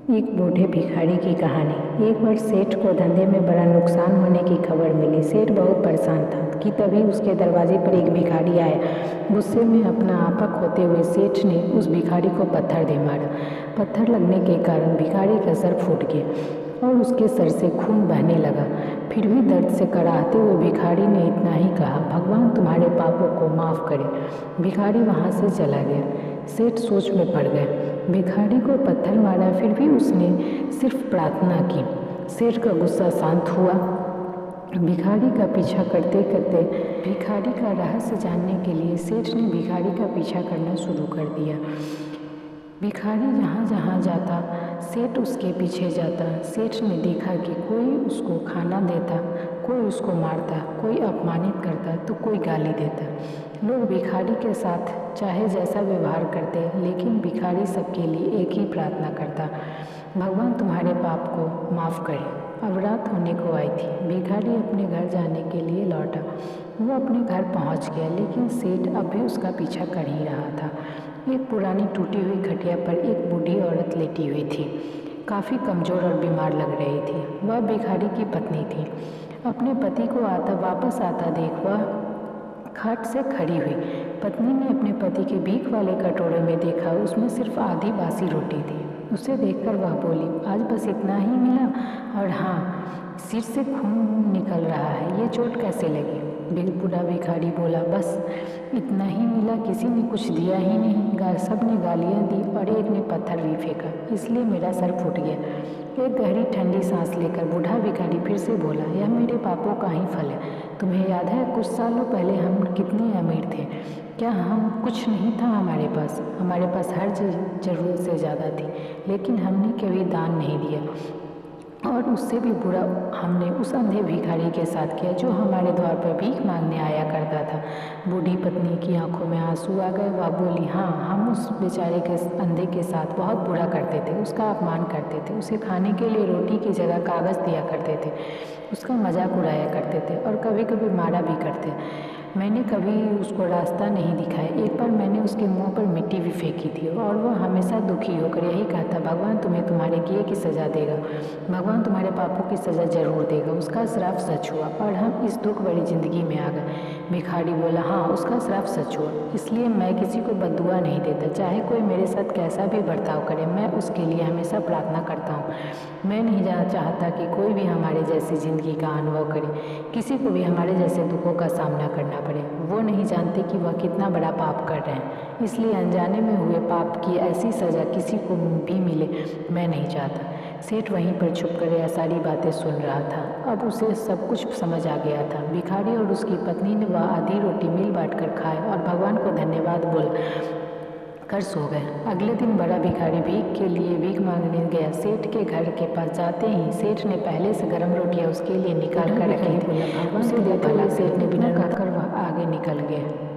एक बूढ़े भिखारी की कहानी। एक बार सेठ को धंधे में बड़ा नुकसान होने की खबर मिली। सेठ बहुत परेशान था कि तभी उसके दरवाजे पर एक भिखारी आया। गुस्से में अपना आपा खोते हुए सेठ ने उस भिखारी को पत्थर दे मारा। पत्थर लगने के कारण भिखारी का सर फूट गया और उसके सर से खून बहने लगा। फिर भी दर्द से कराहते हुए भिखारी ने इतना ही कहा, भगवान तुम्हारे पापों को माफ़ करे। भिखारी वहाँ से चला गया। सेठ सोच में पड़ गए। भिखारी को पत्थर मारा, फिर भी उसने सिर्फ प्रार्थना की। सेठ का गुस्सा शांत हुआ। भिखारी का पीछा करते करते भिखारी का रहस्य जानने के लिए सेठ ने भिखारी का पीछा करना शुरू कर दिया। भिखारी जहाँ जहाँ जाता सेठ उसके पीछे जाता। सेठ ने देखा कि कोई उसको खाना देता, कोई उसको मारता, कोई अपमानित करता तो कोई गाली देता। लोग भिखारी के साथ चाहे जैसा व्यवहार करते, लेकिन भिखारी सबके लिए एक ही प्रार्थना करता, भगवान तुम्हारे पाप को माफ़ करे। अब रात होने को आई थी। भिखारी अपने घर जाने के लिए लौटा। वो अपने घर पहुंच गया, लेकिन सेठ अब भी उसका पीछा कर ही रहा था। एक पुरानी टूटी हुई खटिया पर एक बूढ़ी औरत लेटी हुई थी। काफ़ी कमज़ोर और बीमार लग रही थी। वह भिखारी की पत्नी थी। अपने पति को वापस आता देख वह खाट से खड़ी हुई। पत्नी ने अपने पति के भीख वाले कटोरे में देखा, उसमें सिर्फ आधी बासी रोटी थी। उसे देखकर वह बोली, आज बस इतना ही मिला, और हाँ, सिर से खून निकल रहा है, ये चोट कैसे लगी? बूढ़ा भिखारी बोला, बस इतना ही मिला, किसी ने कुछ दिया ही नहीं। सब ने गालियाँ दी और एक ने पत्थर भी फेंका, इसलिए मेरा सर फूट गया। एक गहरी ठंडी सांस लेकर बूढ़ा भिखारी फिर से बोला, यह मेरे पापों का ही फल है। तुम्हें याद है कुछ सालों पहले हम कितने अमीर थे? क्या हम कुछ नहीं था हमारे पास हर चीज़ ज़रूरत से ज़्यादा थी, लेकिन हमने कभी दान नहीं दिया। और उससे भी बुरा हमने उस अंधे भिखारी के साथ किया जो हमारे द्वार पर भीख मांगने आया करता था। बूढ़ी पत्नी की आंखों में आंसू आ गए। वह बोली, हाँ, हम उस बेचारे के अंधे के साथ बहुत बुरा करते थे, उसका अपमान करते थे, उसे खाने के लिए रोटी की जगह कागज़ दिया करते थे, उसका मजाक उड़ाया करते थे और कभी कभी मारा भी करते। मैंने कभी उसको रास्ता नहीं दिखाया। एक बार मैंने उसके मुंह पर मिट्टी भी फेंकी थी और वह हमेशा दुखी होकर यही कहता, भगवान तुम्हें तुम्हारे किए की सज़ा देगा, भगवान तुम्हारे पापों की सज़ा जरूर देगा। उसका श्राप सच हुआ और हम इस दुख भरी जिंदगी में आ गए। भिखारी बोला, हाँ, उसका श्राप सच हुआ, इसलिए मैं किसी को बद्दुआ नहीं देता। चाहे कोई मेरे साथ कैसा भी बर्ताव करे, मैं उसके लिए हमेशा प्रार्थना करता हूँ। मैं नहीं चाहता कि कोई भी हमारे जैसी ज़िंदगी का अनुभव करे, किसी को भी हमारे जैसे दुखों का सामना करना पड़े। वो नहीं जानते कि वह कितना बड़ा पाप कर रहे हैं, इसलिए अनजाने में हुए पाप की ऐसी सज़ा किसी को भी मिले मैं नहीं चाहता। सेठ वहीं पर छुप कर यह सारी बातें सुन रहा था। अब उसे सब कुछ समझ आ गया था। भिखारी और उसकी पत्नी ने वह आधी रोटी मिल बांट कर खाए और भगवान को धन्यवाद बोल कर सो गए। अगले दिन बड़ा भिखारी भीख मांगने गया। सेठ के घर के पास जाते ही सेठ ने पहले से गर्म रोटियां उसके लिए निकाल कर रखी थी। उसे देते हुए सेठ ने बिना कहकर वह आगे निकल गया।